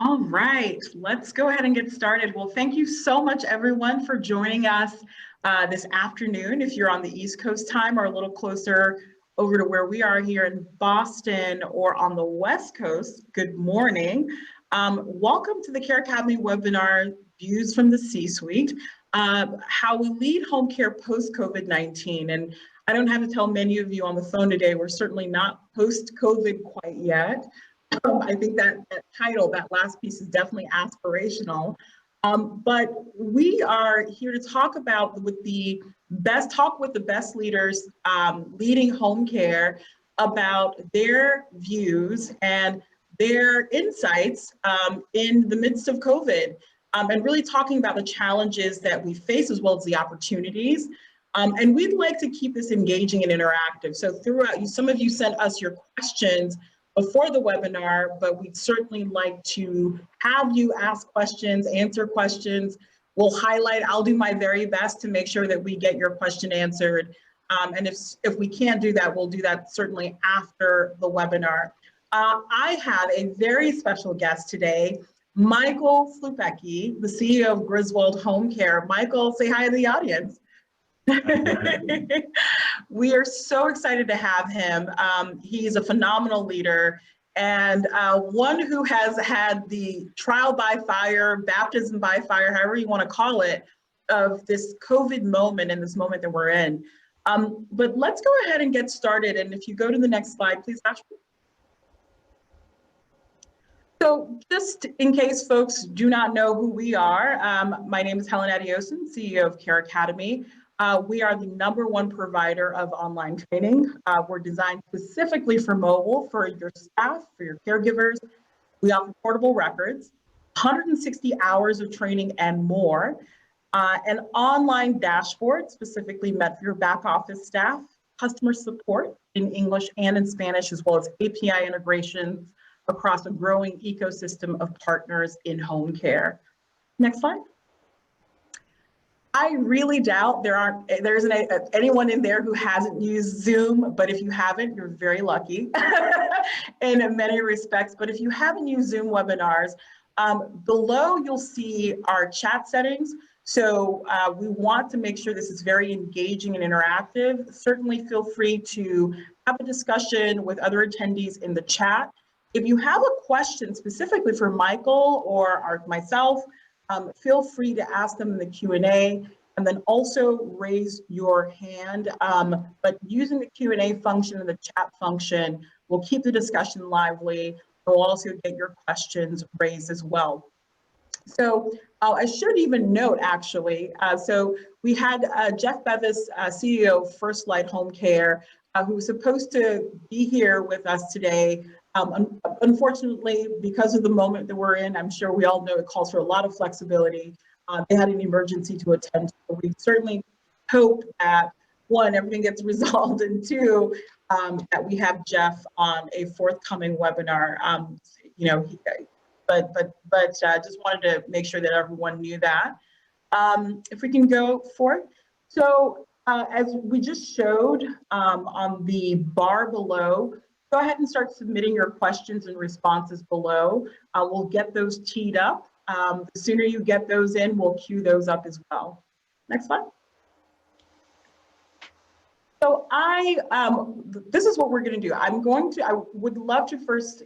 All right, let's go ahead and get started. Well, thank you so much, everyone, for joining us this afternoon. If you're on the East Coast time or a little closer over to where we are here in Boston or on the West Coast, good morning. Welcome to the CareAcademy webinar, Views from the C-Suite, how we lead home care post-COVID-19. And I don't have to tell many of you on the phone today, we're certainly not post-COVID quite yet. I think that title, that last piece is definitely aspirational. But we are here to talk about with the best leaders leading home care about their views and their insights in the midst of COVID, and really talking about the challenges that we face as well as the opportunities. And we'd like to keep this engaging and interactive. So throughout, some of you sent us your questions before the webinar, but we'd certainly like to have you ask questions, answer questions. We'll highlight, I'll do my very best to make sure that we get your question answered. And if we can't do that, we'll do that certainly after the webinar. I have a very special guest today, Michael Slupecki, the CEO of Griswold Home Care. Michael, say hi to the audience. We are so excited to have him. He's a phenomenal leader and one who has had the trial by fire, baptism by fire, however you want to call it, of this COVID moment and this moment that we're in. But let's go ahead and get started. And if you go to the next slide, please, Ashley. So just in case folks do not know who we are, my name is Helen Adioson, CEO of CareAcademy. We are the #1 provider of online training. We're designed specifically for mobile, for your staff, for your caregivers. We offer portable records, 160 hours of training and more, an online dashboard specifically meant for your back office staff, customer support in English and in Spanish, as well as API integrations across a growing ecosystem of partners in home care. Next slide. I really doubt there isn't anyone in there who hasn't used Zoom, but if you haven't, you're very lucky in many respects. But if you haven't used Zoom webinars, below you'll see our chat settings. So we want to make sure this is very engaging and interactive. Certainly feel free to have a discussion with other attendees in the chat. If you have a question specifically for Michael or myself, feel free to ask them in the Q&A and then also raise your hand. But using the Q&A function and the chat function will keep the discussion lively. We'll also get your questions raised as well. So I should even note actually, so we had Jeff Bevis, CEO of First Light Home Care, who was supposed to be here with us today. Unfortunately, because of the moment that we're in, I'm sure we all know it calls for a lot of flexibility. They had an emergency to attend to. We certainly hope that, one, everything gets resolved, and two, that we have Jeff on a forthcoming webinar. But just wanted to make sure that everyone knew that. If we can go forward. So as we just showed on the bar below, go ahead and start submitting your questions and responses below. We'll get those teed up. The sooner you get those in, we'll queue those up as well. Next slide. So this is what we're going to do. I would love to first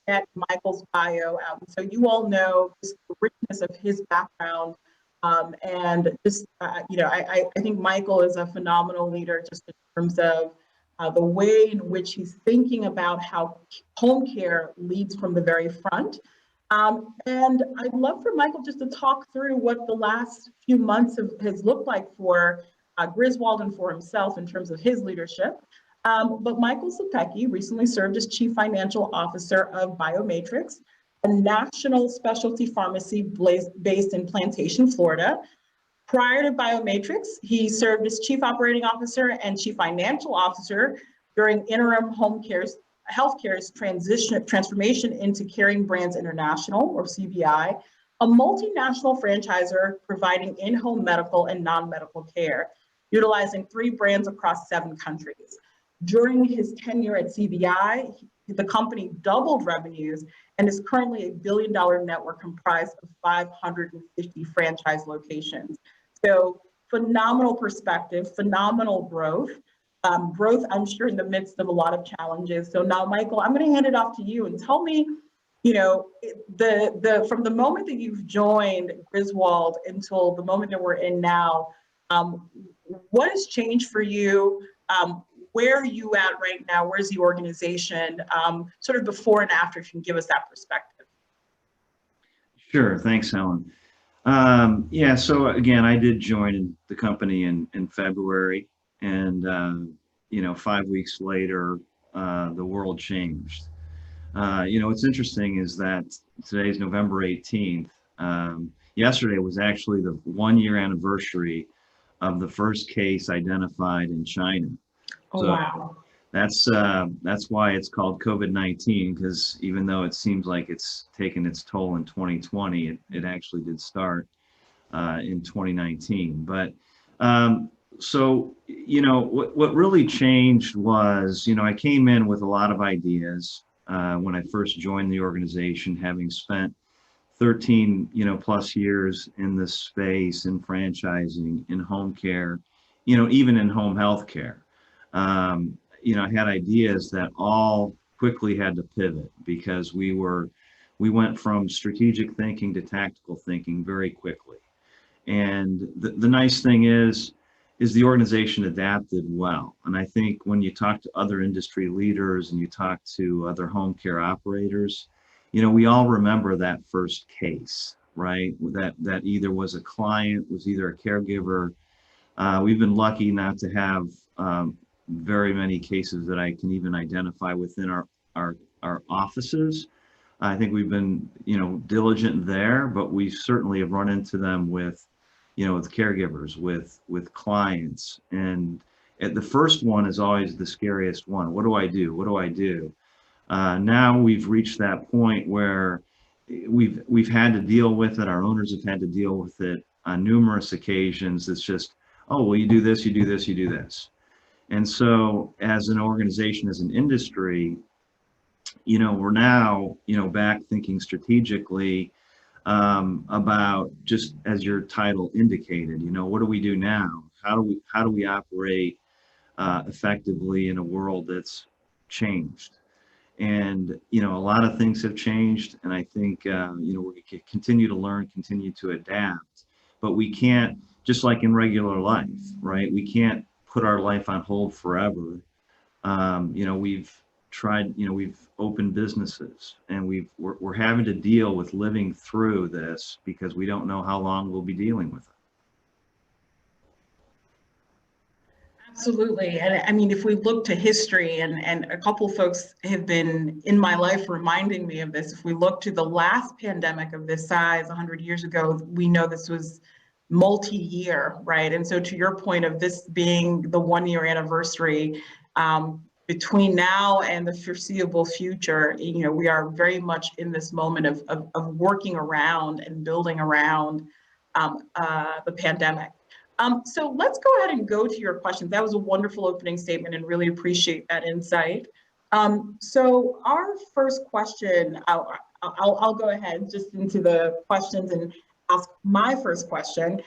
get Michael's bio out. So you all know just the richness of his background. And just, I think Michael is a phenomenal leader just in terms of the way in which he's thinking about how home care leads from the very front. And I'd love for Michael just to talk through what the last few months has looked like for Griswold and for himself in terms of his leadership. But Michael Slupecki recently served as Chief Financial Officer of Biomatrix, a national specialty pharmacy based in Plantation, Florida. Prior to Biomatrix, he served as Chief Operating Officer and Chief Financial Officer during interim healthcare's transformation into Caring Brands International, or CBI, a multinational franchisor providing in-home medical and non-medical care, utilizing 3 brands across 7 countries. During his tenure at CBI, the company doubled revenues and is currently a $1 billion network comprised of 550 franchise locations. So phenomenal perspective, phenomenal growth. Growth, I'm sure, in the midst of a lot of challenges. So now, Michael, I'm going to hand it off to you and tell me, you know, from the moment that you've joined Griswold until the moment that we're in now, what has changed for you? Where are you at right now? Where's the organization? Sort of before and after, if you can give us that perspective. Sure, thanks, Helen. Yeah, so again, I did join the company in February, and you know, 5 weeks later, the world changed. You know, what's interesting is that today's November 18th. Yesterday was actually the 1-year anniversary of the first case identified in China. Oh, So wow. that's why it's called COVID-19, because even though it seems like it's taken its toll in 2020, it actually did start in 2019. But so, you know, what really changed was, you know, I came in with a lot of ideas when I first joined the organization, having spent 13, you know, plus years in this space, in franchising, in home care, you know, even in home health care. You know, I had ideas that all quickly had to pivot because we went from strategic thinking to tactical thinking very quickly. And the nice thing is the organization adapted well. And I think when you talk to other industry leaders and you talk to other home care operators, you know, we all remember that first case, right? That either was a client, was either a caregiver. We've been lucky not to have very many cases that I can even identify within our offices. I think we've been, you know, diligent there, but we certainly have run into them with, you know, with caregivers, with clients. And the first one is always the scariest one. What do I do? What do I do? Now we've reached that point where we've had to deal with it. Our owners have had to deal with it on numerous occasions. It's just, oh, well, you do this, you do this, you do this. And so as an organization, as an industry, you know, we're now, you know, back thinking strategically about, just as your title indicated, you know, what do we do now? How do we operate effectively in a world that's changed? And, you know, a lot of things have changed, and I think, you know, we can continue to learn, continue to adapt, but we can't, just like in regular life, right? We can't put our life on hold forever. You know, we've tried, you know, we've opened businesses, and we're having to deal with living through this because we don't know how long we'll be dealing with it. Absolutely. And I mean, if we look to history, and a couple folks have been in my life reminding me of this, if we look to the last pandemic of this size 100 years ago, we know this was multi-year, right? And so to your point of this being the 1-year anniversary, between now and the foreseeable future, you know, we are very much in this moment of working around and building around the pandemic. So let's go ahead and go to your questions. That was a wonderful opening statement, and really appreciate that insight. So our first question, I'll go ahead just into the questions and ask my first question.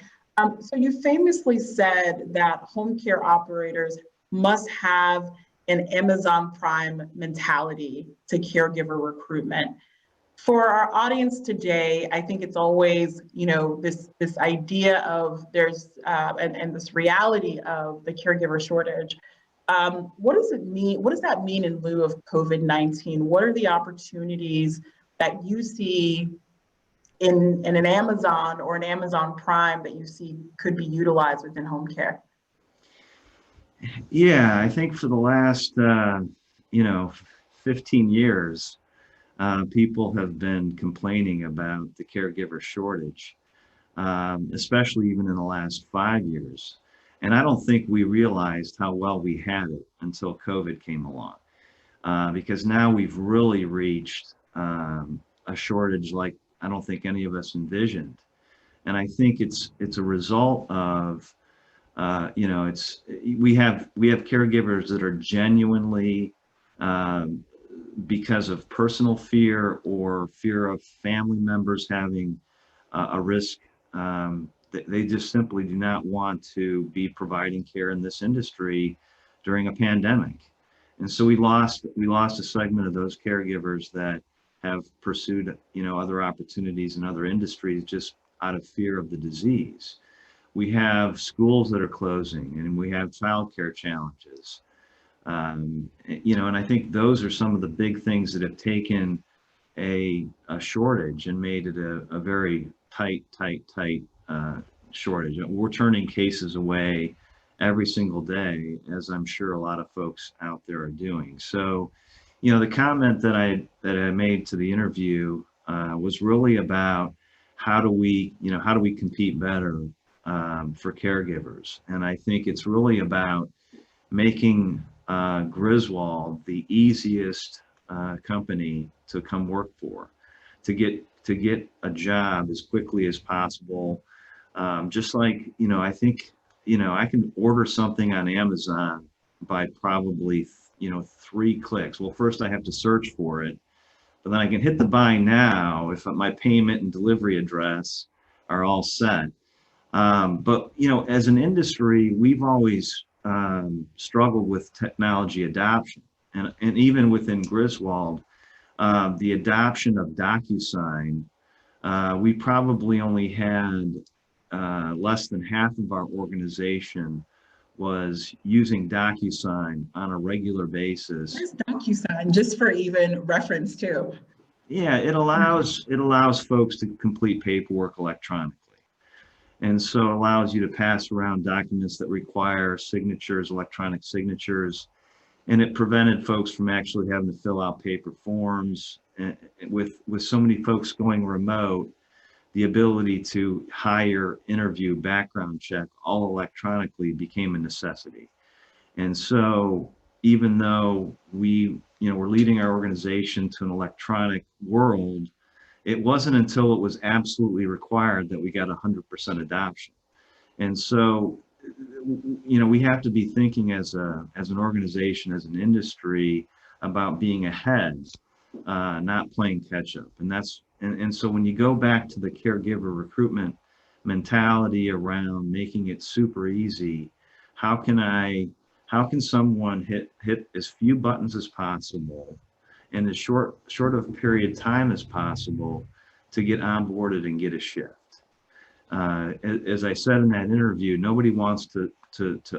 So you famously said that home care operators must have an Amazon Prime mentality to caregiver recruitment. For our audience today, I think it's always, you know, this idea of there's and this reality of the caregiver shortage. What does it mean? What does that mean in lieu of COVID-19? What are the opportunities that you see in an Amazon or an Amazon Prime that you see could be utilized within home care? Yeah, I think for the last, you know, 15 years, people have been complaining about the caregiver shortage, especially even in the last 5 years. And I don't think we realized how well we had it until COVID came along, because now we've really reached a shortage like I don't think any of us envisioned. And I think it's a result of, you know, we have caregivers that are genuinely because of personal fear or fear of family members having a risk. They just simply do not want to be providing care in this industry during a pandemic. And so we lost a segment of those caregivers that have pursued, other opportunities in other industries just out of fear of the disease. We have schools that are closing, and we have childcare challenges. And I think those are some of the big things that have taken a shortage and made it a very tight shortage. We're turning cases away every single day, as I'm sure a lot of folks out there are doing. So, the comment that I made to the interview was really about how do we compete better for caregivers. And I think it's really about making Griswold the easiest company to come work for, to get a job as quickly as possible. Just like, I think, I can order something on Amazon by probably, 3 clicks. Well, first I have to search for it, but then I can hit the buy now if my payment and delivery address are all set. But, as an industry, we've always struggled with technology adoption. And even within Griswold, the adoption of DocuSign, we probably only had less than half of our organization was using DocuSign on a regular basis. What is DocuSign, just for even reference too? Yeah, it allows folks to complete paperwork electronically. And so it allows you to pass around documents that require signatures, electronic signatures. And it prevented folks from actually having to fill out paper forms. And with so many folks going remote, the ability to hire, interview, background check all electronically became a necessity. And so even though we're leading our organization to an electronic world, it wasn't until it was absolutely required that we got 100% adoption. And so, we have to be thinking as an organization, as an industry, about being ahead, not playing catch up. And so when you go back to the caregiver recruitment mentality around making it super easy, how can someone hit as few buttons as possible in as short of a period of time as possible to get onboarded and get a shift? As I said in that interview, nobody wants to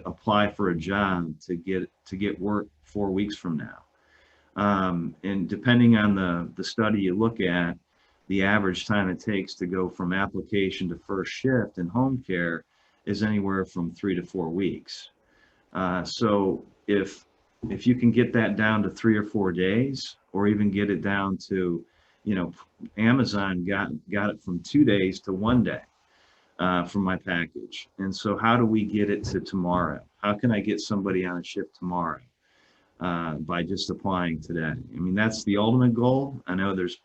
apply for a job to get work 4 weeks from now. And depending on the study you look at, the average time it takes to go from application to first shift in home care is anywhere from 3 to 4 weeks. So if you can get that down to 3 or 4 days, or even get it down to, Amazon got it from 2 days to 1 day for my package. And so how do we get it to tomorrow? How can I get somebody on a shift tomorrow by just applying today? I mean, that's the ultimate goal. I know there's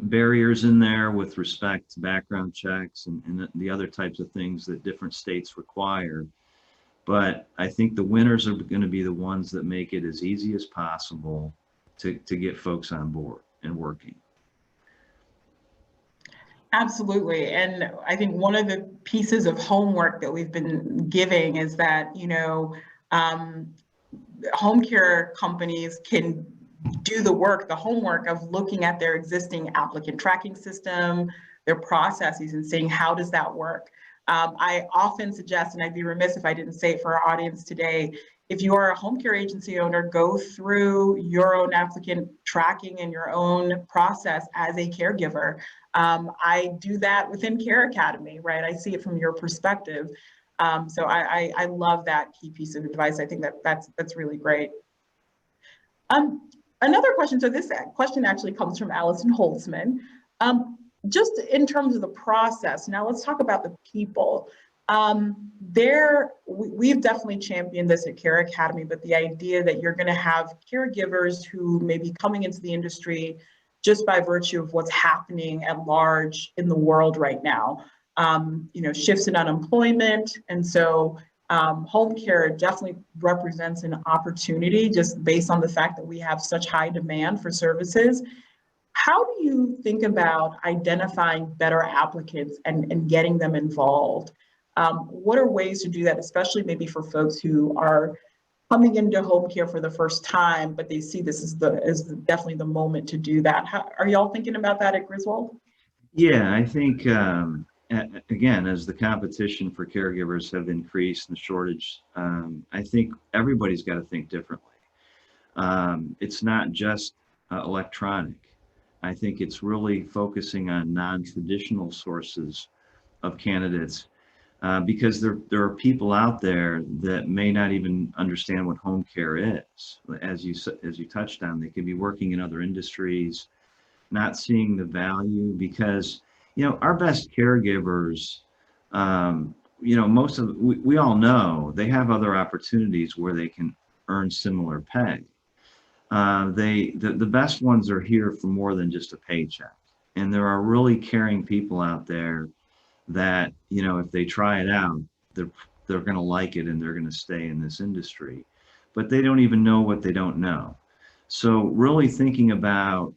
barriers in there with respect to background checks and the other types of things that different states require. But I think the winners are going to be the ones that make it as easy as possible to get folks on board and working. Absolutely. And I think one of the pieces of homework that we've been giving is that, home care companies can do the homework of looking at their existing applicant tracking system, their processes, and saying, how does that work? I often suggest, and I'd be remiss if I didn't say it for our audience today, if you are a home care agency owner, go through your own applicant tracking and your own process as a caregiver. I do that within CareAcademy, right? I see it from your perspective. So I love that key piece of advice. I think that's really great. Another question, so this question actually comes from Allison Holtzman. Just in terms of the process, now let's talk about the people. We've definitely championed this at CareAcademy, but the idea that you're going to have caregivers who may be coming into the industry just by virtue of what's happening at large in the world right now, shifts in unemployment. And so home care definitely represents an opportunity just based on the fact that we have such high demand for services. How do you think about identifying better applicants and getting them involved? What are ways to do that, especially maybe for folks who are coming into home care for the first time, but they see this as definitely the moment to do that? Are y'all thinking about that at Griswold? Yeah, I think, again, as the competition for caregivers have increased and the shortage, I think everybody's got to think differently. It's not just electronic. I think it's really focusing on non-traditional sources of candidates, because there are people out there that may not even understand what home care is. As you touched on, they could be working in other industries, not seeing the value, because our best caregivers, most of we all know they have other opportunities where they can earn similar pay. The best ones are here for more than just a paycheck, and there are really caring people out there that if they try it out, they're going to like it and they're going to stay in this industry, but they don't even know what they don't know. So really thinking about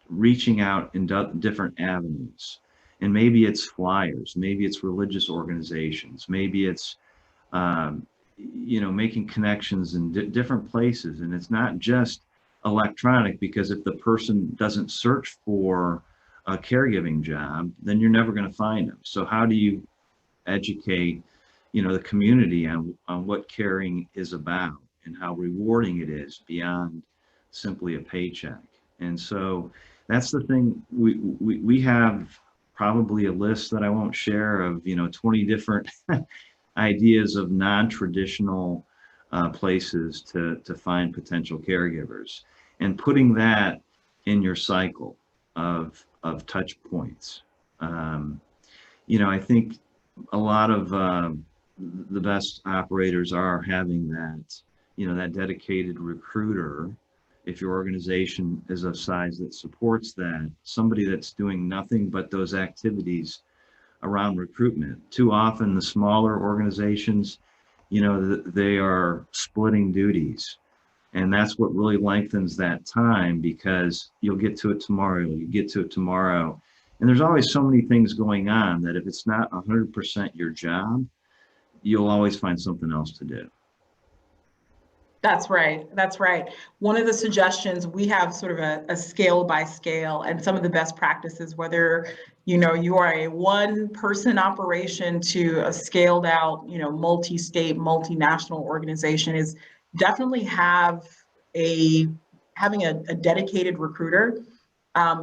reaching out in different avenues, and maybe it's flyers, maybe it's religious organizations, maybe it's making connections in different places. And it's not just electronic, because if the person doesn't search for a caregiving job, then you're never going to find them. So how do you educate the community on what caring is about and how rewarding it is beyond simply a paycheck? And so that's the thing. We have probably a list that I won't share of 20 different ideas of non-traditional places to find potential caregivers, and putting that in your cycle of touch points. I think a lot of the best operators are having that dedicated recruiter. If your organization is of size that supports that, somebody that's doing nothing but those activities around recruitment. Too often the smaller organizations, they are splitting duties, and that's what really lengthens that time, because you'll get to it tomorrow, and there's always so many things going on that if it's not 100% your job, you'll always find something else to do. That's right. That's right. One of the suggestions, we have sort of a scale by scale, and some of the best practices, whether you are a one-person operation to a scaled out, multi-state, multinational organization, is definitely having a dedicated recruiter.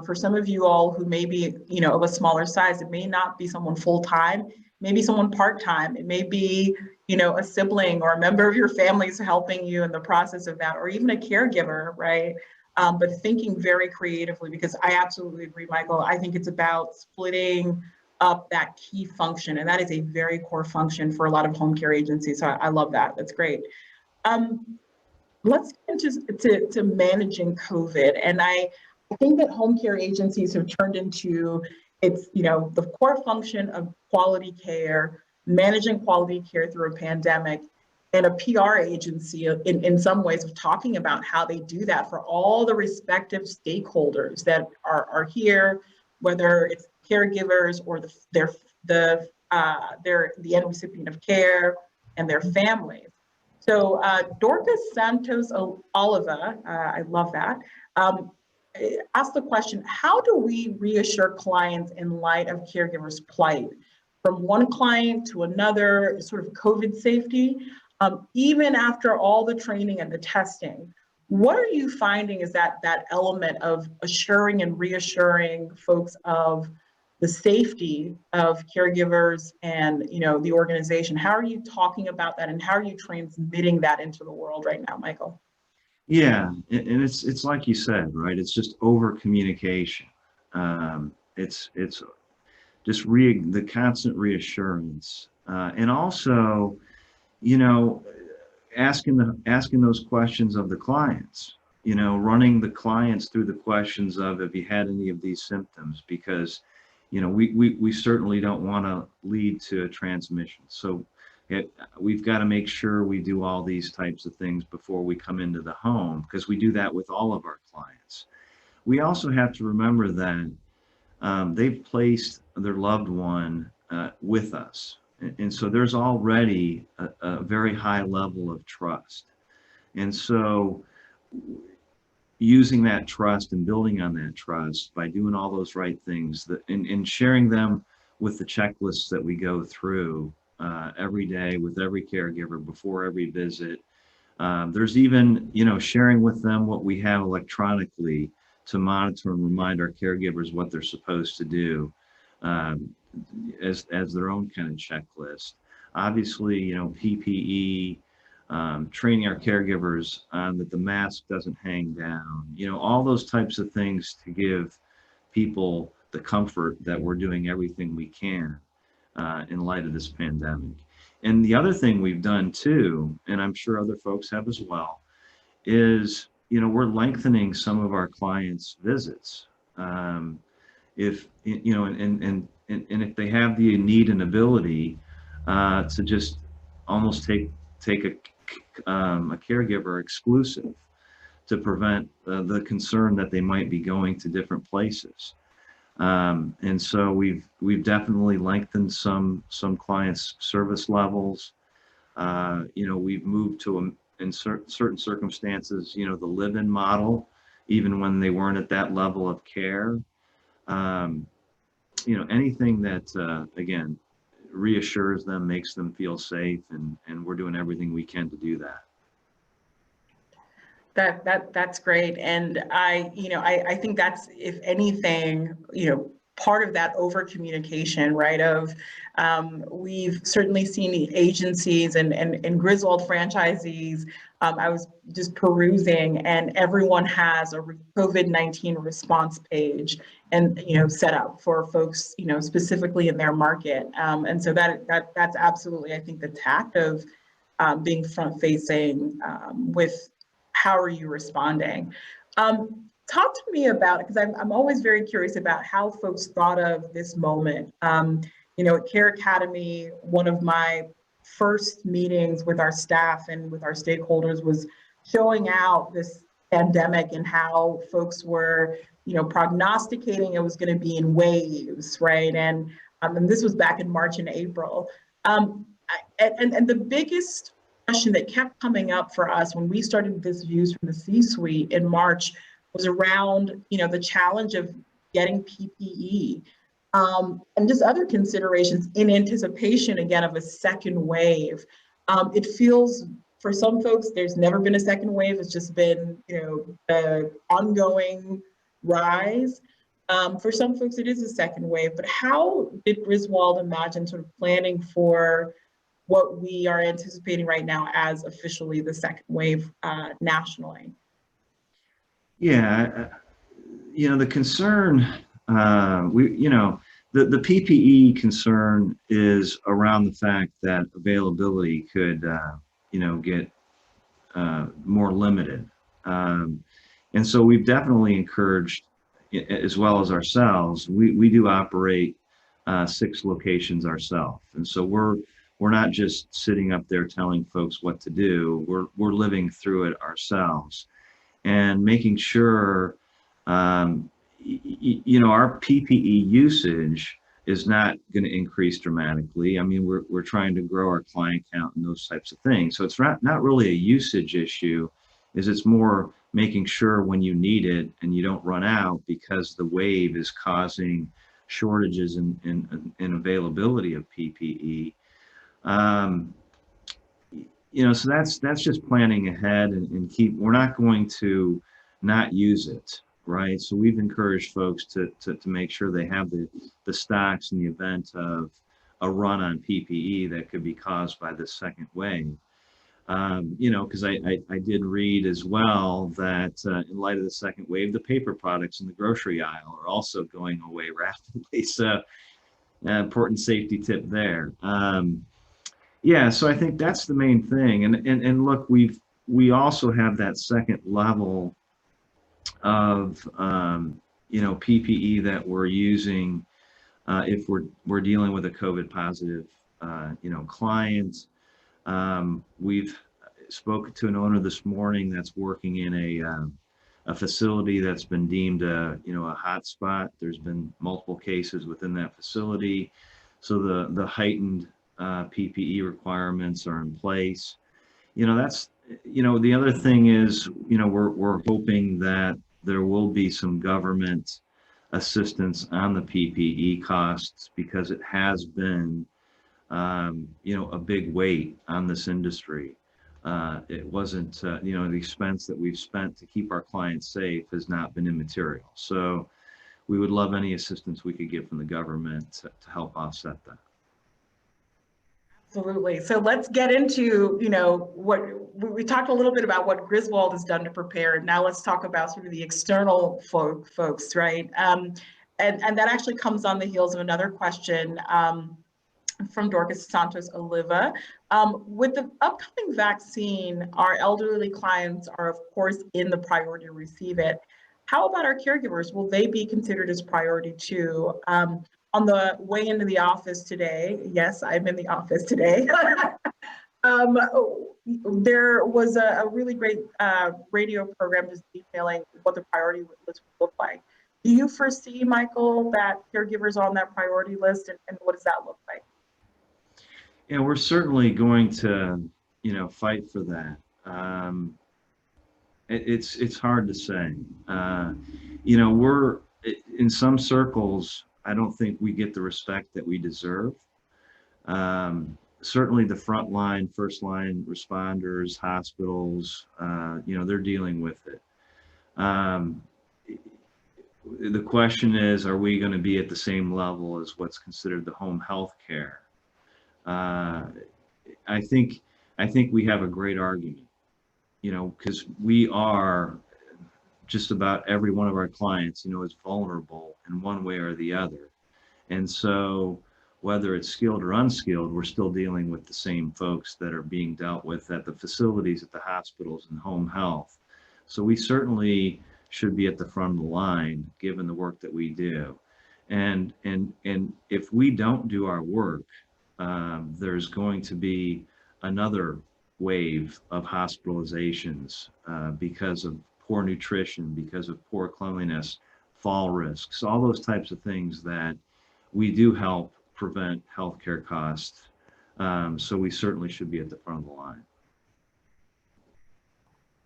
For some of you all who may be, of a smaller size, it may not be someone full-time, maybe someone part-time. It may be, a sibling or a member of your family is helping you in the process of that, or even a caregiver, right? But thinking very creatively, because I absolutely agree, Michael. I think it's about splitting up that key function, and that is a very core function for a lot of home care agencies. So I love that. That's great. Let's get into managing COVID, and I think that home care agencies have turned into the core function of quality care, managing quality care through a pandemic, and a PR agency in some ways of talking about how they do that for all the respective stakeholders that are here, whether it's caregivers or the end recipient of care and their families. So Dorcas Santos Oliva, I love that, asked the question, how do we reassure clients in light of caregivers' plight? From one client to another, sort of COVID safety, even after all the training and the testing, what are you finding is that element of assuring and reassuring folks of the safety of caregivers and the organization? How are you talking about that, and how are you transmitting that into the world right now, Michael? Yeah, and it's like you said, right? It's just over communication. It's just the constant reassurance, and also, asking those questions of the clients. Running the clients through the questions of, have you had any of these symptoms? Because we certainly don't want to lead to a transmission. So we've got to make sure we do all these types of things before we come into the home, because we do that with all of our clients. We also have to remember that they've placed their loved one with us. And so there's already a very high level of trust. And so using that trust and building on that trust by doing all those right things and sharing them with the checklists that we go through every day with every caregiver before every visit. There's even, sharing with them what we have electronically to monitor and remind our caregivers what they're supposed to do as their own kind of checklist. Obviously, PPE, training our caregivers on that the mask doesn't hang down, all those types of things to give people the comfort that we're doing everything we can in light of this pandemic. And the other thing we've done too, and I'm sure other folks have as well, is, we're lengthening some of our clients' visits. If, and if they have the need and ability to just almost take a caregiver exclusive to prevent the concern that they might be going to different places. And so we've definitely lengthened some clients' service levels. We've moved to in certain circumstances, the live-in model, even when they weren't at that level of care. Anything that again reassures them, makes them feel safe, and we're doing everything we can to do that. That's great. And I think that's, if anything, part of that over communication, right? We've certainly seen the agencies and Griswold franchisees. I was just perusing, and everyone has a COVID-19 response page and set up for folks specifically in their market. And so that's absolutely, I think, the tact of being front facing with how are you responding. Talk to me about it, because I'm always very curious about how folks thought of this moment. At CareAcademy, one of my first meetings with our staff and with our stakeholders was showing out this pandemic and how folks were, prognosticating it was going to be in waves, right? And this was back in March and April. And the biggest question that kept coming up for us when we started this Views from the C-suite in March was around, the challenge of getting PPE and just other considerations in anticipation, again, of a second wave. It feels, for some folks, there's never been a second wave. It's just been, an ongoing rise. For some folks, it is a second wave. But how did Griswold imagine sort of planning for what we are anticipating right now as officially the second wave nationally? Yeah, the concern, the PPE concern is around the fact that availability could, get more limited. And so we've definitely encouraged, as well as ourselves, we do operate 6 locations ourselves. And so we're not just sitting up there telling folks what to do. We're living through it ourselves and making sure, our PPE usage is not going to increase dramatically. I mean, we're trying to grow our client count and those types of things. So it's not really a usage issue. It's more making sure when you need it and you don't run out, because the wave is causing shortages in availability of PPE. So that's just planning ahead and we're not going to not use it, right? So we've encouraged folks to make sure they have the stocks in the event of a run on PPE that could be caused by this second wave. Because I did read as well that in light of the second wave, the paper products in the grocery aisle are also going away rapidly. So important safety tip there. Yeah, so I think that's the main thing. And look, we also have that second level of PPE that we're using if we're dealing with a COVID positive client. We've spoken to an owner this morning that's working in a facility that's been deemed a hot spot. There's been multiple cases within that facility, so the heightened PPE requirements are in place. That's the other thing is we're hoping that there will be some government assistance on the PPE costs, because it has been a big weight on this industry. It wasn't, the expense that we've spent to keep our clients safe has not been immaterial. So we would love any assistance we could get from the government to help offset that. Absolutely. So let's get into, what we talked a little bit about what Griswold has done to prepare. Now let's talk about sort of the external folks, right? And that actually comes on the heels of another question from Dorcas Santos Oliva. With the upcoming vaccine, our elderly clients are, of course, in the priority to receive it. How about our caregivers? Will they be considered as priority too? On the way into the office today, yes, I'm in the office today. There was a really great radio program just detailing what the priority list would look like. Do you foresee, Michael, that caregivers are on that priority list, and what does that look like? Yeah, we're certainly going to, fight for that. It's hard to say. We're in some circles, I don't think we get the respect that we deserve. Certainly the frontline, first line responders, hospitals, they're dealing with it. The question is, are we going to be at the same level as what's considered the home health care? I think we have a great argument, because we are, just about every one of our clients, is vulnerable in one way or the other. And so whether it's skilled or unskilled, we're still dealing with the same folks that are being dealt with at the facilities, at the hospitals, and home health. So we certainly should be at the front of the line, given the work that we do. And if we don't do our work, there's going to be another wave of hospitalizations because of poor nutrition, because of poor cleanliness, fall risks, all those types of things that we do help prevent healthcare costs. So we certainly should be at the front of the line.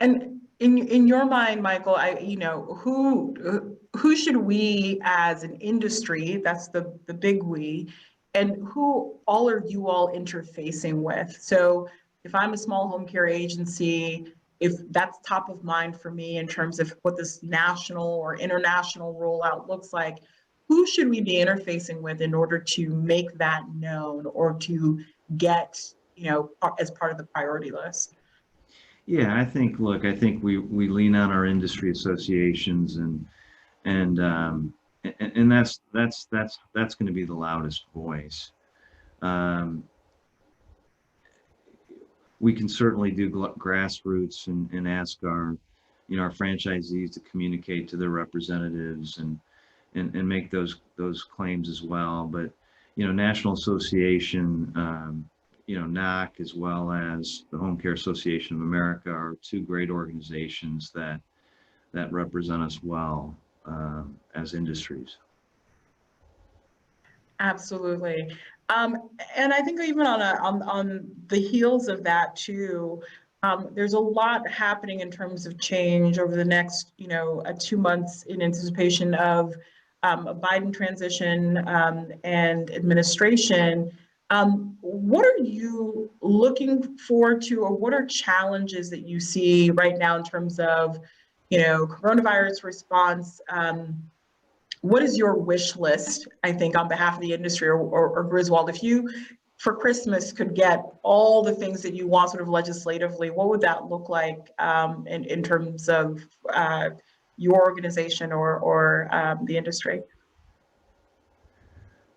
And in your mind, Michael, who should we as an industry, that's the big we, and who all are you all interfacing with? So if I'm a small home care agency, if that's top of mind for me in terms of what this national or international rollout looks like, who should we be interfacing with in order to make that known or to get, as part of the priority list? Yeah, I think we lean on our industry associations and that's going to be the loudest voice. We can certainly do grassroots and ask our franchisees to communicate to their representatives and make those claims as well. But National Association, NOC, as well as the Home Care Association of America, are two great organizations that represent us well as industries. Absolutely. And I think even on the heels of that too, there's a lot happening in terms of change over the next 2 months in anticipation of a Biden transition and administration. What are you looking forward to, or what are challenges that you see right now in terms of coronavirus response? What is your wish list, I think, on behalf of the industry or Griswold? If you, for Christmas, could get all the things that you want sort of legislatively, what would that look like in terms of your organization or the industry?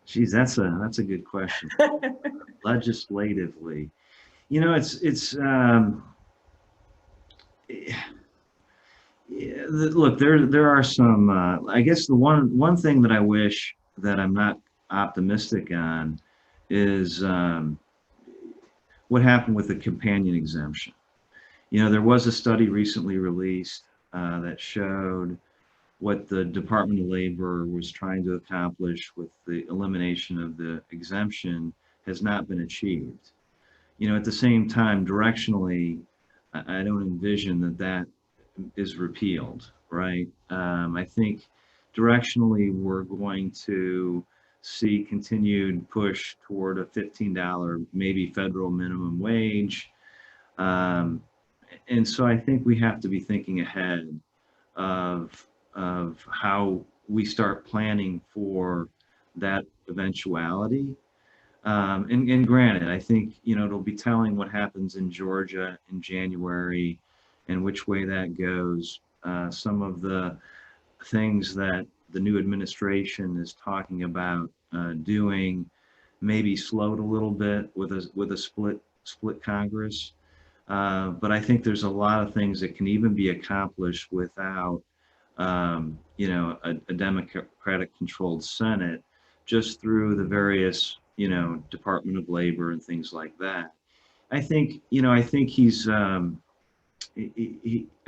Geez, that's a good question. Legislatively, look, there are some, I guess the one thing that I wish that I'm not optimistic on is what happened with the companion exemption. There was a study recently released that showed what the Department of Labor was trying to accomplish with the elimination of the exemption has not been achieved. At the same time, directionally, I don't envision that is repealed, right? I think directionally we're going to see continued push toward a $15 maybe federal minimum wage. And so I think we have to be thinking ahead of how we start planning for that eventuality. And granted, I think, it'll be telling what happens in Georgia in January and which way that goes. Some of the things that the new administration is talking about doing maybe slowed a little bit with a split Congress. But I think there's a lot of things that can even be accomplished without, a Democratic-controlled Senate, just through the various, Department of Labor and things like that. I think he's, I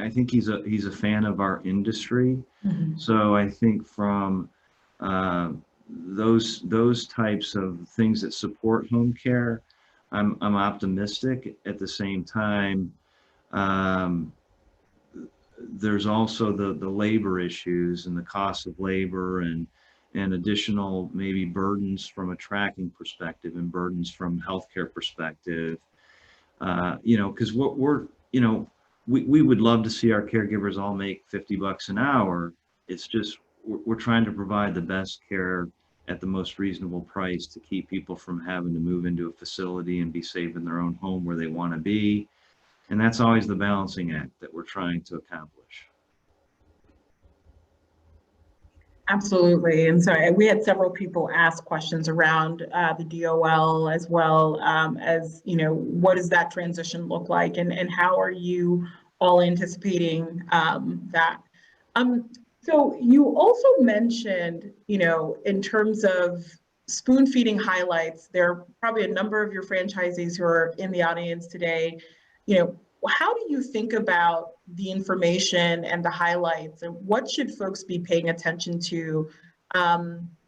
think he's a fan of our industry. Mhm. So I think from those types of things that support home care, I'm optimistic. At the same time, there's also the labor issues and the cost of labor and additional maybe burdens from a tracking perspective and burdens from healthcare perspective. Because what we would love to see our caregivers all make $50 an hour. It's just we're trying to provide the best care at the most reasonable price to keep people from having to move into a facility and be safe in their own home where they want to be. And that's always the balancing act that we're trying to accomplish. Absolutely. And so we had several people ask questions around the DOL as well as, what does that transition look like and how are you all anticipating that? So you also mentioned, in terms of spoon feeding highlights, there are probably a number of your franchisees who are in the audience today. How do you think about the information and the highlights, and what should folks be paying attention to?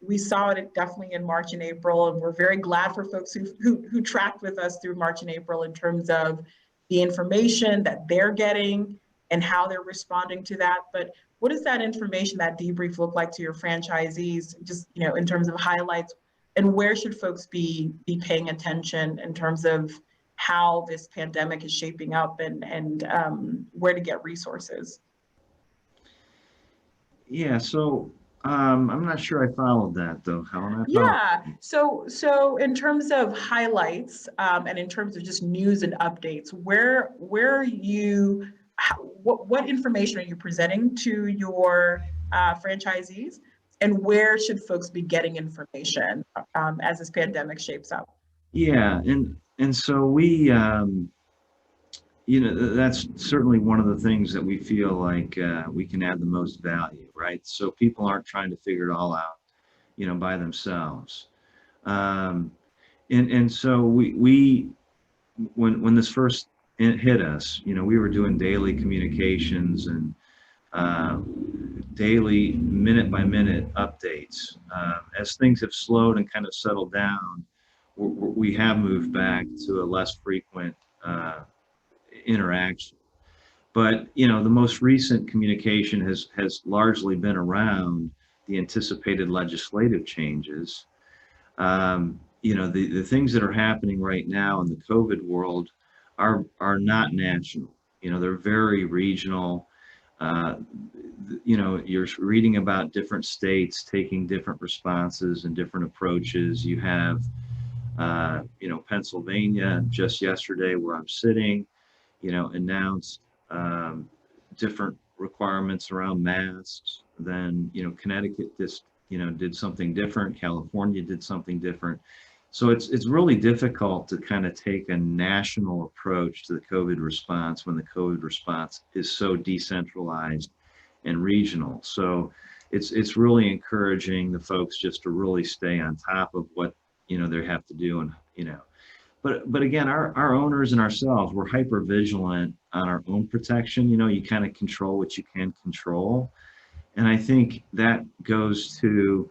We saw it definitely in March and April, and we're very glad for folks who tracked with us through March and April in terms of the information that they're getting and how they're responding to that. But what does that information, that debrief look like to your franchisees, just in terms of highlights, and where should folks be paying attention in terms of how this pandemic is shaping up and where to get resources? Yeah, so I'm not sure I followed that though, Helen. Yeah, so in terms of highlights and in terms of just news and updates, what information are you presenting to your franchisees, and where should folks be getting information as this pandemic shapes up? Yeah, and so we, that's certainly one of the things that we feel like we can add the most value, right? So people aren't trying to figure it all out, by themselves. And so we when this first hit us, we were doing daily communications and daily minute by minute updates. As things have slowed and kind of settled down, we have moved back to a less frequent interaction. But the most recent communication has largely been around the anticipated legislative changes. The things that are happening right now in the COVID world are not national. They're very regional. You're reading about different states taking different responses and different approaches. You have Pennsylvania just yesterday, where I'm sitting, announced different requirements around masks. Then, Connecticut just, did something different. California did something different. So it's really difficult to kind of take a national approach to the COVID response when the COVID response is so decentralized and regional. So it's really encouraging the folks just to really stay on top of what they have to do, and but again, our owners and ourselves, we're hyper vigilant on our own protection. You know, you kind of control what you can control. And I think that goes to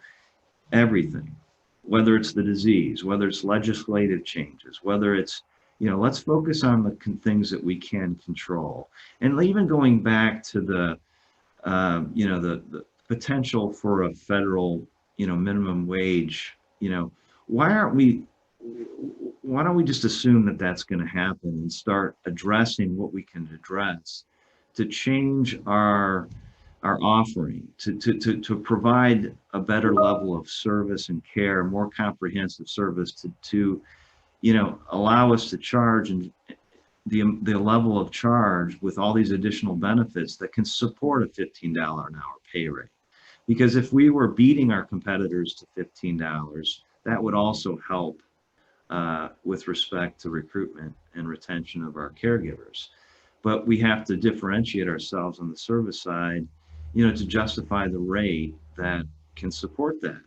everything, whether it's the disease, whether it's legislative changes, whether it's, you know, let's focus on the things that we can control. And even going back to the, you know, the potential for a federal, you know, minimum wage, you know, why don't we just assume that that's going to happen and start addressing what we can address to change our offering, to provide a better level of service and care, more comprehensive service, to you know, allow us to charge and the level of charge with all these additional benefits that can support a $15 an hour pay rate. Because if we were beating our competitors to $15, that would also help with respect to recruitment and retention of our caregivers. But we have to differentiate ourselves on the service side, you know, to justify the rate that can support that.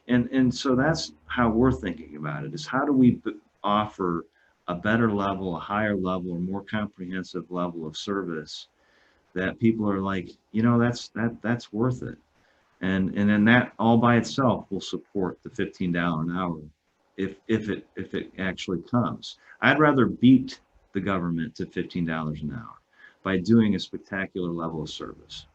And so that's how we're thinking about it, is how do we offer a better level, a higher level, or more comprehensive level of service that people are like, you know, that's worth it. And then that all by itself will support the $15 an hour if it actually comes. I'd rather beat the government to $15 an hour by doing a spectacular level of service.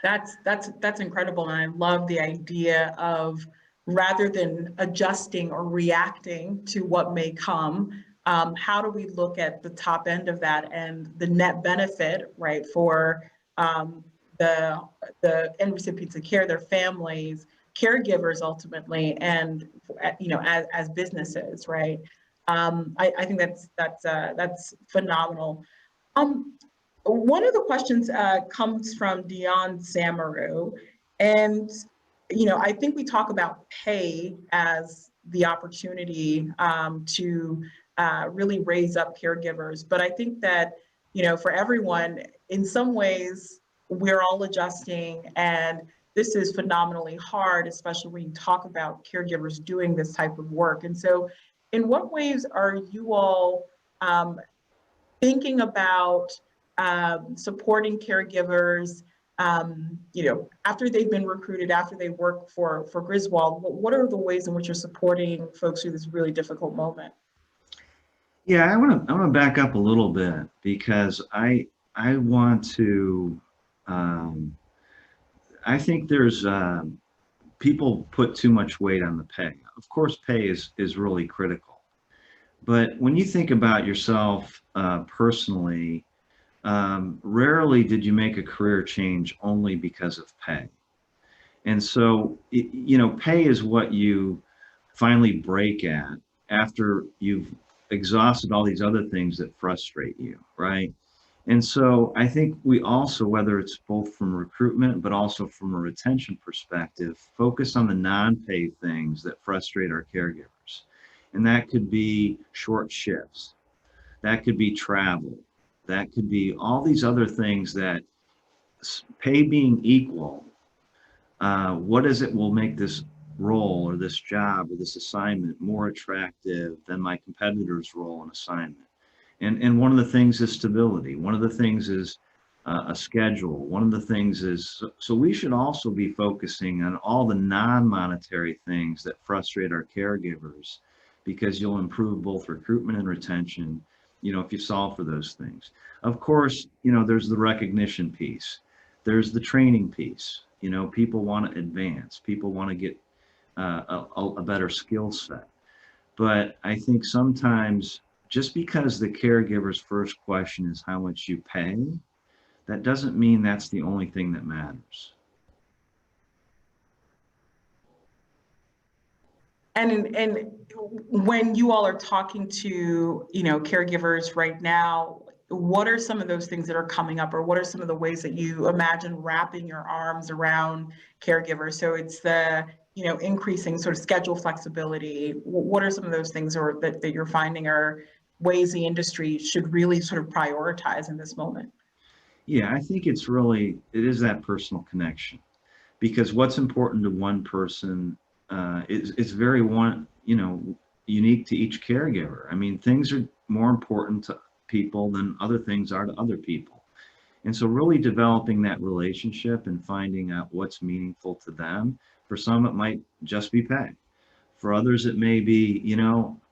That's incredible. And I love the idea of, rather than adjusting or reacting to what may come, how do we look at the top end of that and the net benefit, right, for the end recipients of care, their families, caregivers ultimately, and you know, as businesses, right? I think that's phenomenal. One of the questions comes from Dion Samaru, and you know, I think we talk about pay as the opportunity to really raise up caregivers, but I think that, you know, for everyone, in some ways, we're all adjusting, and this is phenomenally hard, especially when you talk about caregivers doing this type of work. And so, in what ways are you all thinking about supporting caregivers, you know, after they've been recruited, after they work for Griswold? What are the ways in which you're supporting folks through this really difficult moment? Yeah, I want to back up a little bit, because I want to, I think there's people put too much weight on the pay. Of course, pay is really critical, but when you think about yourself personally, rarely did you make a career change only because of pay. And so, you know, pay is what you finally break at after you've exhausted all these other things that frustrate you, right? And so I think we also, whether it's both from recruitment, but also from a retention perspective, focus on the non-pay things that frustrate our caregivers. And that could be short shifts. That could be travel. That could be all these other things that, pay being equal, what is it will make this role or this job or this assignment more attractive than my competitor's role and assignment? And one of the things is stability. One of the things is a schedule. One of the things is, so we should also be focusing on all the non-monetary things that frustrate our caregivers, because you'll improve both recruitment and retention, you know, if you solve for those things. Of course, you know, there's the recognition piece. There's the training piece. You know, people want to advance. People want to get a better skill set. But I think sometimes, just because the caregiver's first question is how much you pay, that doesn't mean that's the only thing that matters. And when you all are talking to, you know, caregivers right now, what are some of those things that are coming up, or what are some of the ways that you imagine wrapping your arms around caregivers? So it's the, you know, increasing sort of schedule flexibility. What are some of those things or that you're finding are ways the industry should really sort of prioritize in this moment? Yeah, I think it is that personal connection, because what's important to one person is very one, you know, unique to each caregiver. I mean, things are more important to people than other things are to other people. And so really developing that relationship and finding out what's meaningful to them. For some, it might just be pay. For others, it may be,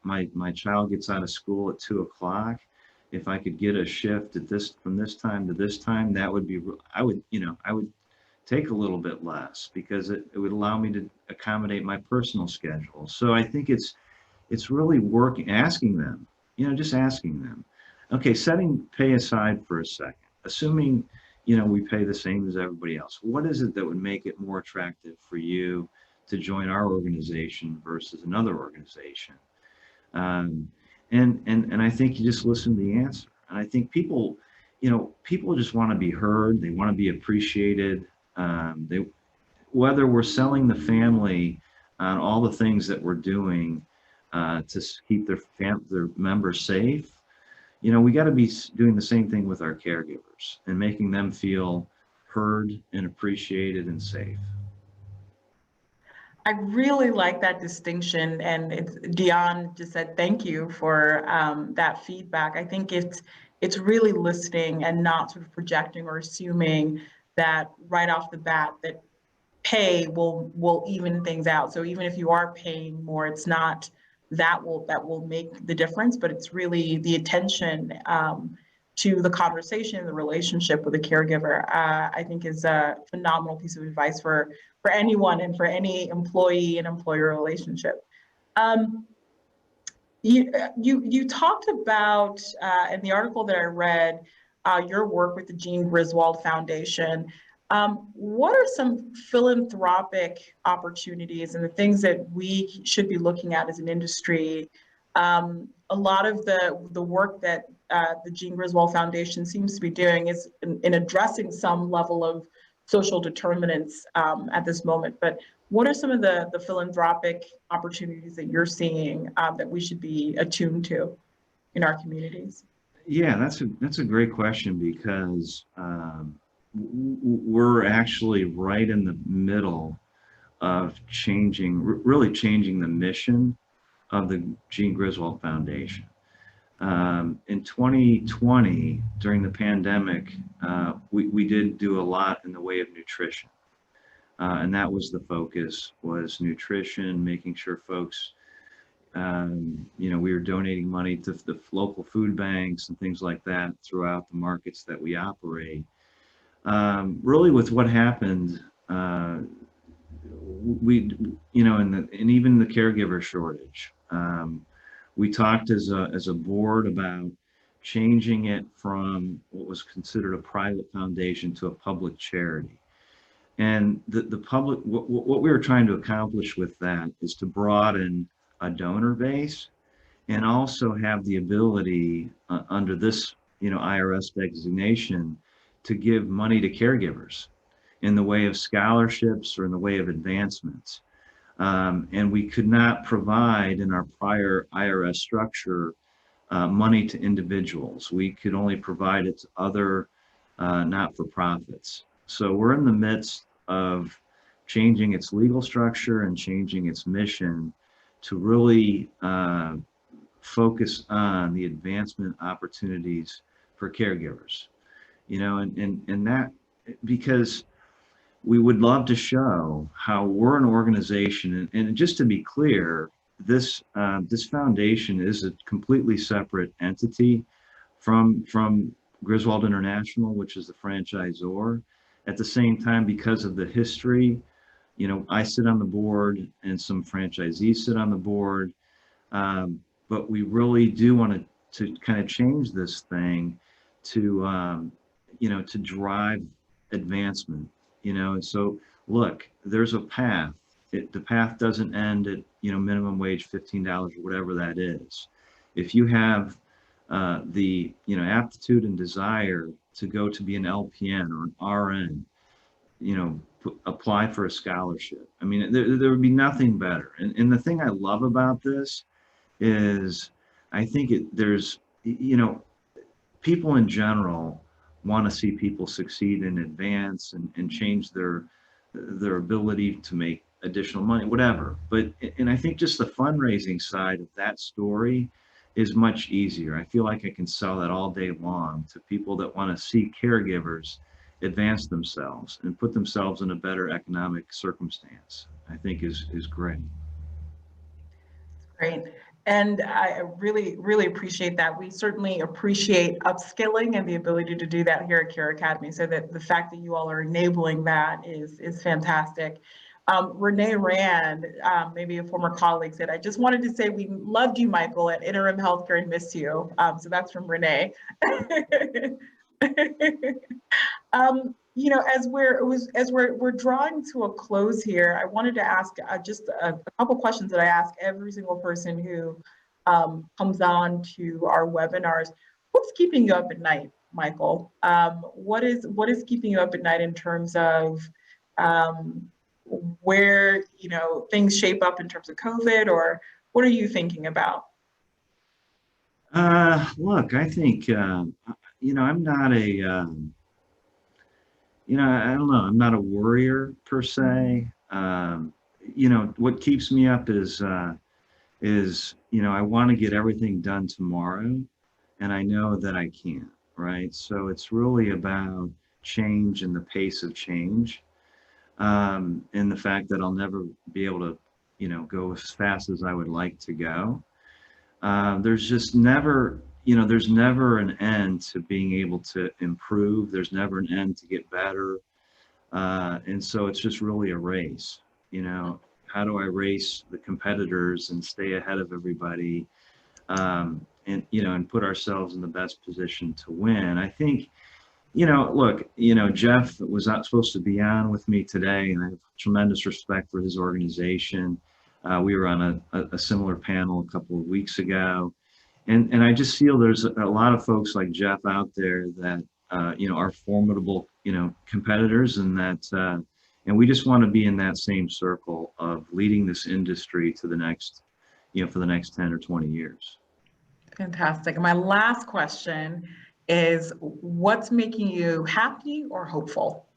my child gets out of school at 2 o'clock. If I could get a shift at from this time to this time, that would be, I would take a little bit less because it would allow me to accommodate my personal schedule. So I think it's really asking them, just asking them. Okay, setting pay aside for a second, assuming, we pay the same as everybody else. What is it that would make it more attractive for you to join our organization versus another organization? And I think you just listen to the answer. And I think people just want to be heard. They want to be appreciated. Whether we're selling the family on all the things that we're doing to keep their members safe, we got to be doing the same thing with our caregivers and making them feel heard and appreciated and safe. I really like that distinction, and Dion just said thank you for that feedback. I think it's really listening and not sort of projecting or assuming that right off the bat that pay will even things out. So even if you are paying more, it's not that will make the difference, but it's really the attention to the conversation, the relationship with a caregiver. I think is a phenomenal piece of advice for anyone and for any employee and employer relationship. You talked about in the article that I read your work with the Griswold Foundation. What are some philanthropic opportunities and the things that we should be looking at as an industry? A lot of the work that the Griswold Foundation seems to be doing is in addressing some level of social determinants at this moment. But what are some of the philanthropic opportunities that you're seeing that we should be attuned to in our communities? Yeah, that's a great question because we're actually right in the middle of really changing the mission of the Griswold Foundation. In 2020, during the pandemic, we did do a lot in the way of nutrition. And that was the focus, was nutrition, making sure folks, we were donating money to the local food banks and things like that throughout the markets that we operate. Really with what happened, and even the caregiver shortage, we talked as a board about changing it from what was considered a private foundation to a public charity. And the public, what we were trying to accomplish with that is to broaden a donor base and also have the ability under this, IRS designation to give money to caregivers in the way of scholarships or in the way of advancements. And we could not provide in our prior IRS structure money to individuals. We could only provide it to other not-for-profits. So we're in the midst of changing its legal structure and changing its mission to really focus on the advancement opportunities for caregivers. And that, because we would love to show how we're an organization, and just to be clear, this foundation is a completely separate entity from Griswold International, which is the franchisor. At the same time, because of the history, I sit on the board and some franchisees sit on the board, but we really do want to kind of change this thing to to drive advancement. And so look, there's a path. The path doesn't end at minimum wage $15 or whatever that is. If you have the aptitude and desire to go to be an LPN or an RN, apply for a scholarship. I mean, there would be nothing better. And the thing I love about this is I think there's people in general want to see people succeed and advance and change their ability to make additional money, whatever. But, and I think just the fundraising side of that story is much easier. I feel like I can sell that all day long to people that want to see caregivers advance themselves and put themselves in a better economic circumstance. I think is great. Great. And I really, really appreciate that. We certainly appreciate upskilling and the ability to do that here at CareAcademy. So that the fact that you all are enabling that is fantastic. Renee Rand, maybe a former colleague, said, I just wanted to say we loved you, Michael, at Interim Healthcare and miss you. So that's from Renee. You know, as we're drawing to a close here, I wanted to ask just a couple questions that I ask every single person who comes on to our webinars. What's keeping you up at night, Michael? What is keeping you up at night in terms of where, you know, things shape up in terms of COVID, or what are you thinking about? Look, I think you know, I'm not a you know, I don't know, I'm not a worrier per se. You know, what keeps me up is, you know, I want to get everything done tomorrow, and I know that I can't, right? So it's really about change and the pace of change, and the fact that I'll never be able to, you know, go as fast as I would like to go. There's just never, you know, there's never an end to being able to improve. There's never an end to get better. And so it's just really a race, you know, how do I race the competitors and stay ahead of everybody, and, you know, and put ourselves in the best position to win. I think, you know, look, you know, Jeff was not supposed to be on with me today, and I have tremendous respect for his organization. We were on a similar panel a couple of weeks ago. And I just feel there's a lot of folks like Jeff out there that, you know, are formidable, you know, competitors, and that, and we just want to be in that same circle of leading this industry to the next, you know, for the next 10 or 20 years. Fantastic. My last question is, what's making you happy or hopeful?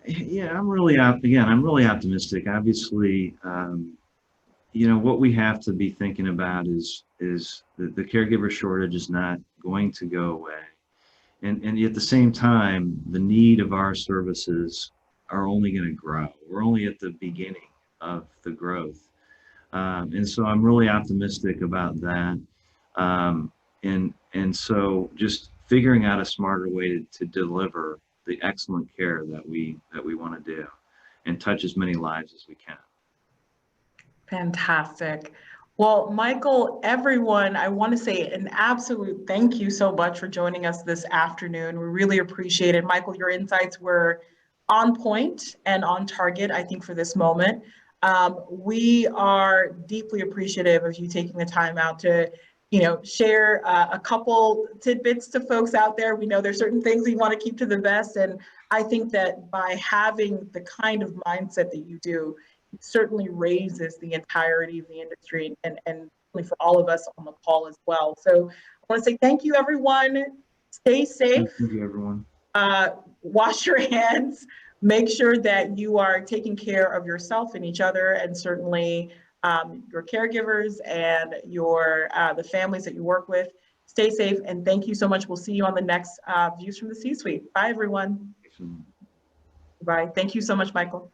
Yeah, I'm really optimistic. Obviously, you know, what we have to be thinking about is the caregiver shortage is not going to go away. And at the same time, the need of our services are only going to grow. We're only at the beginning of the growth. And so I'm really optimistic about that. And so just figuring out a smarter way to deliver the excellent care that we want to do and touch as many lives as we can. Fantastic. Well, Michael, everyone, I want to say an absolute thank you so much for joining us this afternoon. We really appreciate it. Michael, your insights were on point and on target, I think, for this moment. We are deeply appreciative of you taking the time out to, you know, share a couple tidbits to folks out there. We know there's certain things we want to keep to the vest. And I think that by having the kind of mindset that you do, it certainly raises the entirety of the industry and for all of us on the call as well. So I want to say thank you, everyone. Stay safe. Thank you, everyone. Wash your hands. Make sure that you are taking care of yourself and each other, and certainly your caregivers and your the families that you work with. Stay safe, and thank you so much. We'll see you on the next Views from the C-Suite. Bye, everyone. Bye. Thank you so much, Michael.